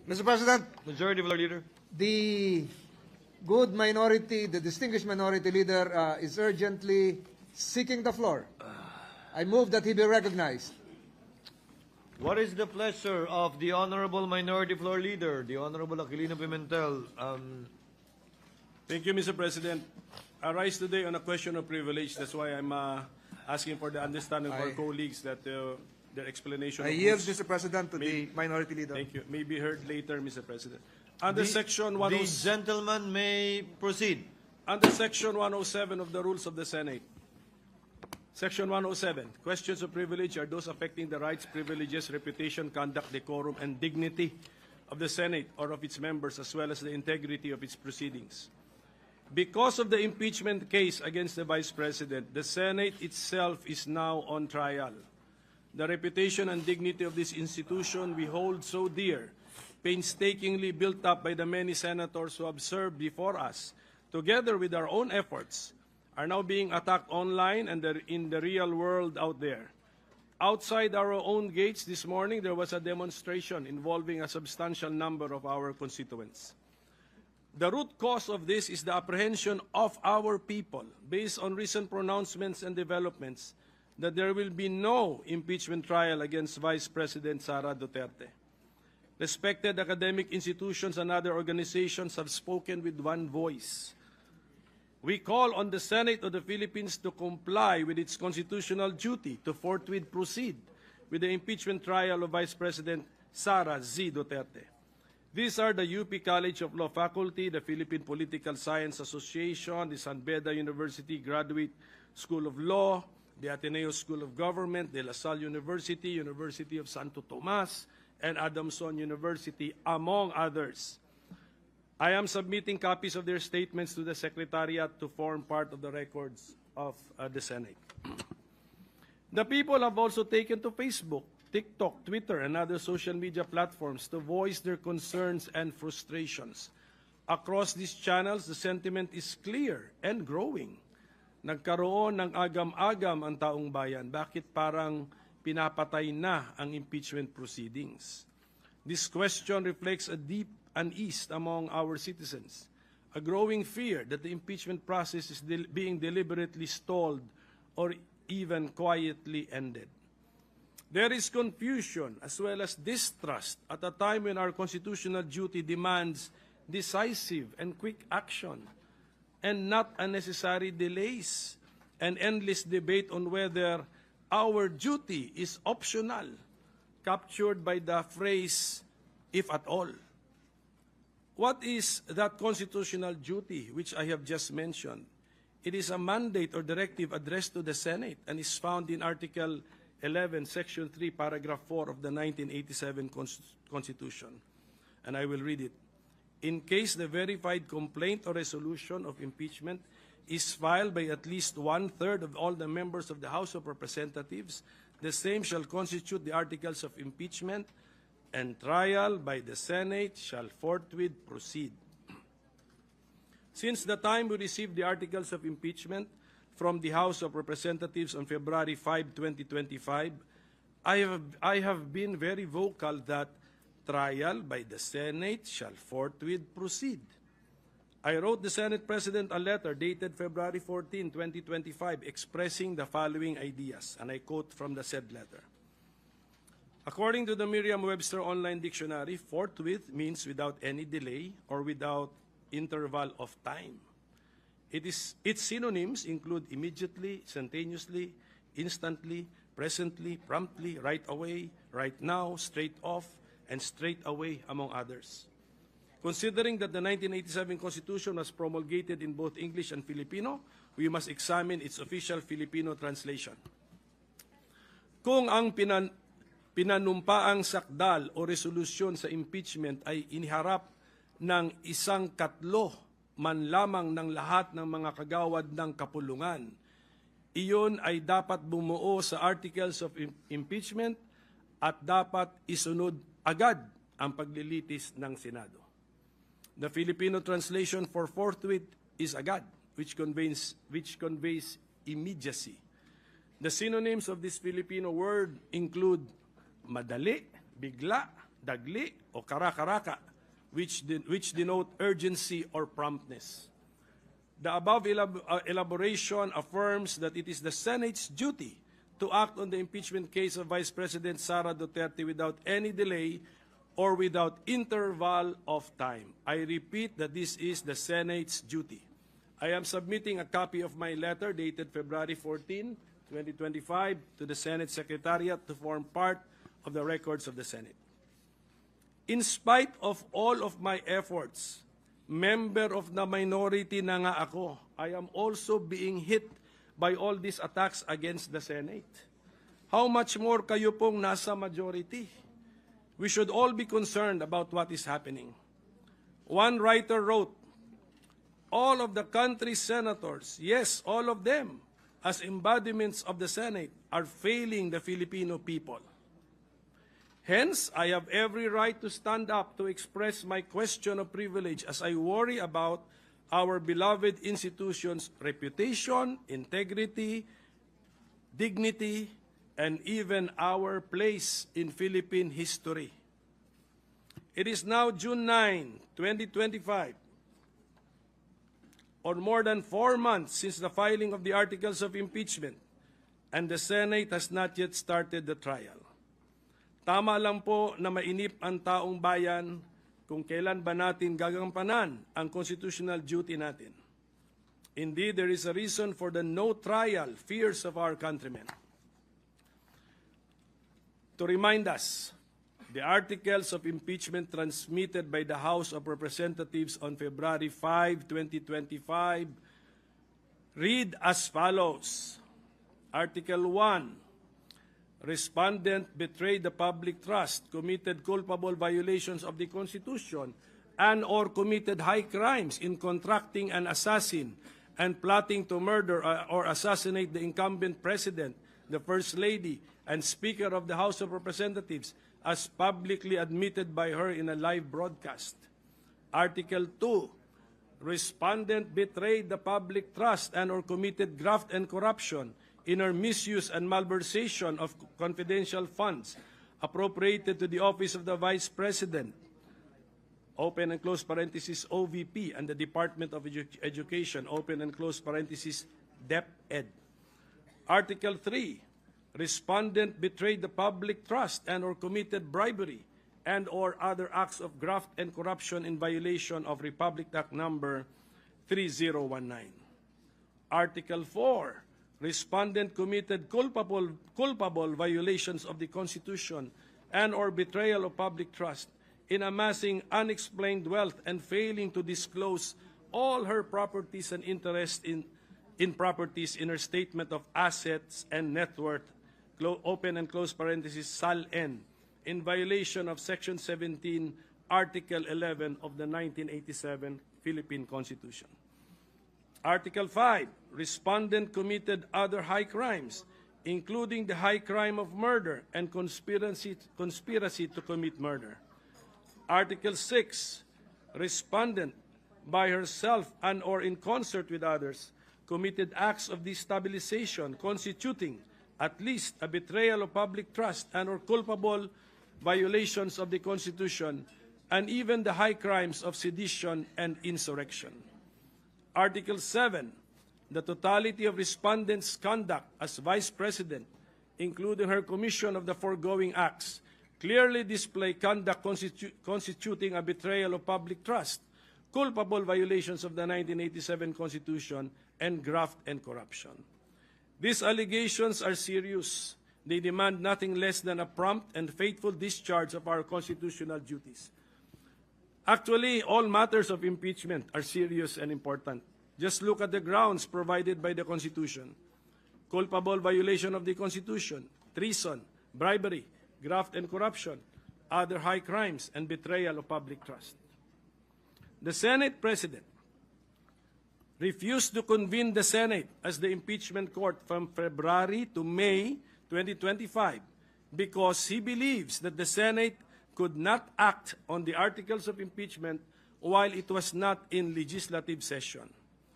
Mr. President, Majority Floor Leader. the good minority, the distinguished minority leader is urgently seeking the floor. I move that he be recognized. What is the pleasure of the Honorable Minority Floor Leader, the Honorable Aquilino Pimentel? Thank you, Mr. President. I rise today on a question of privilege. That's why I'm asking for the understanding of our colleagues that their explanation. I yield, Mr. President, to the minority leader. Thank you. May be heard later, Mr. President. Under Section The 107, gentleman may proceed. under Section 107 of the Rules of the Senate. Section 107, questions of privilege are those affecting the rights, privileges, reputation, conduct, decorum, and dignity of the Senate or of its members, as well as the integrity of its proceedings. Because of the impeachment case against the Vice President, the Senate itself is now on trial. The reputation and dignity of this institution we hold so dear, painstakingly built up by the many senators who have served before us, together with our own efforts, are now being attacked online and in the real world out there. Outside our own gates this morning, there was a demonstration involving a substantial number of our constituents. The root cause of this is the apprehension of our people, based on recent pronouncements and developments, that there will be no impeachment trial against Vice President Sara Duterte. Respected academic institutions and other organizations have spoken with one voice. We call on the Senate of the Philippines to comply with its constitutional duty to forthwith proceed with the impeachment trial of Vice President Sara Z. Duterte. These are the UP College of Law Faculty, the Philippine Political Science Association, the San Beda University Graduate School of Law, the Ateneo School of Government, De La Salle University, University of Santo Tomas, and Adamson University, among others. I am submitting copies of their statements to the Secretariat to form part of the records of the Senate. The people have also taken to Facebook, TikTok, Twitter, and other social media platforms to voice their concerns and frustrations. Across these channels, the sentiment is clear and growing. Nagkaroon ng agam-agam ang taong bayan. Bakit parang pinapatay na ang impeachment proceedings? This question reflects a deep unease among our citizens, a growing fear that the impeachment process is being deliberately stalled or even quietly ended. There is confusion as well as distrust at a time when our constitutional duty demands decisive and quick action and not unnecessary delays and endless debate on whether our duty is optional, captured by the phrase, if at all. What is that constitutional duty which I have just mentioned? It is a mandate or directive addressed to the Senate and is found in Article 11, Section 3, Paragraph 4 of the 1987 Constitution. And I will read it. In case the verified complaint or resolution of impeachment is filed by at least one-third of all the members of the House of Representatives, the same shall constitute the articles of impeachment, and trial by the Senate shall forthwith proceed. Since the time we received the articles of impeachment from the House of Representatives on February 5, 2025, I have been very vocal that trial by the Senate shall forthwith proceed. I wrote the Senate President a letter dated February 14, 2025, expressing the following ideas, and I quote from the said letter. According to the Merriam-Webster Online Dictionary, forthwith means without any delay or without interval of time. Its synonyms include immediately, instantaneously, instantly, presently, promptly, right away, right now, straight off, and straight away, among others. Considering that the 1987 Constitution was promulgated in both English and Filipino, we must examine its official Filipino translation. Kung ang pinanumpaang sakdal o resolusyon sa impeachment ay iniharap ng isang katlo man lamang ng lahat ng mga kagawad ng kapulungan, iyon ay dapat bumuo sa articles of impeachment at dapat isunod agad ang paglilitis ng Senado. The Filipino translation for forthwith is agad, which conveys immediacy. The synonyms of this Filipino word include madali, bigla, dagli, o kara-karaka, which denote urgency or promptness. The above elaboration affirms that it is the Senate's duty to act on the impeachment case of Vice President Sara Duterte without any delay or without interval of time. I repeat that this is the Senate's duty. I am submitting a copy of my letter dated February 14, 2025 to the Senate Secretariat to form part of the records of the Senate. In spite of all of my efforts, member of the minority na nga ako, I am also being hit by all these attacks against the Senate. How much more kayo pong nasa majority? We should all be concerned about what is happening. One writer wrote, all of the country's senators, yes, all of them, as embodiments of the Senate, are failing the Filipino people. Hence, I have every right to stand up to express my question of privilege as I worry about our beloved institution's reputation, integrity, dignity, and even our place in Philippine history. It is now June 9, 2025, or more than 4 months since the filing of the articles of impeachment, and the Senate has not yet started the trial. Tama lang po na mainip ang taong bayan kung kailan ba natin gagampanan ang constitutional duty natin. Indeed, there is a reason for the no trial fears of our countrymen. To remind us, the articles of impeachment transmitted by the House of Representatives on February 5, 2025 read as follows. Article 1. Respondent betrayed the public trust, committed culpable violations of the Constitution, and or committed high crimes in contracting an assassin and plotting to murder or assassinate the incumbent president, the First Lady, and Speaker of the House of Representatives, as publicly admitted by her in a live broadcast. Article 2. Respondent betrayed the public trust and or committed graft and corruption in her misuse and malversation of confidential funds appropriated to the office of the Vice President, open and close parenthesis, OVP, and the Department of Education, open and close parenthesis, DepEd. Article 3, respondent betrayed the public trust and or committed bribery and or other acts of graft and corruption in violation of Republic Act number 3019. Article 4, respondent committed culpable violations of the Constitution and or betrayal of public trust in amassing unexplained wealth and failing to disclose all her properties and interest in properties in her statement of assets and net worth, open and close parenthesis, SAL-N, in violation of Section 17, Article 11 of the 1987 Philippine Constitution. Article 5, respondent committed other high crimes, including the high crime of murder and conspiracy to commit murder. Article 6, respondent, by herself and or in concert with others, committed acts of destabilization constituting at least a betrayal of public trust and or culpable violations of the Constitution, and even the high crimes of sedition and insurrection. Article 7, the totality of respondents' conduct as Vice President, including her commission of the foregoing acts, clearly display conduct constituting a betrayal of public trust, culpable violations of the 1987 Constitution, and graft and corruption. These allegations are serious. They demand nothing less than a prompt and faithful discharge of our constitutional duties. Actually, all matters of impeachment are serious and important. Just look at the grounds provided by the Constitution. Culpable violation of the Constitution, treason, bribery, graft and corruption, other high crimes, and betrayal of public trust. The Senate President refused to convene the Senate as the impeachment court from February to May 2025 because he believes that the Senate could not act on the articles of impeachment while it was not in legislative session.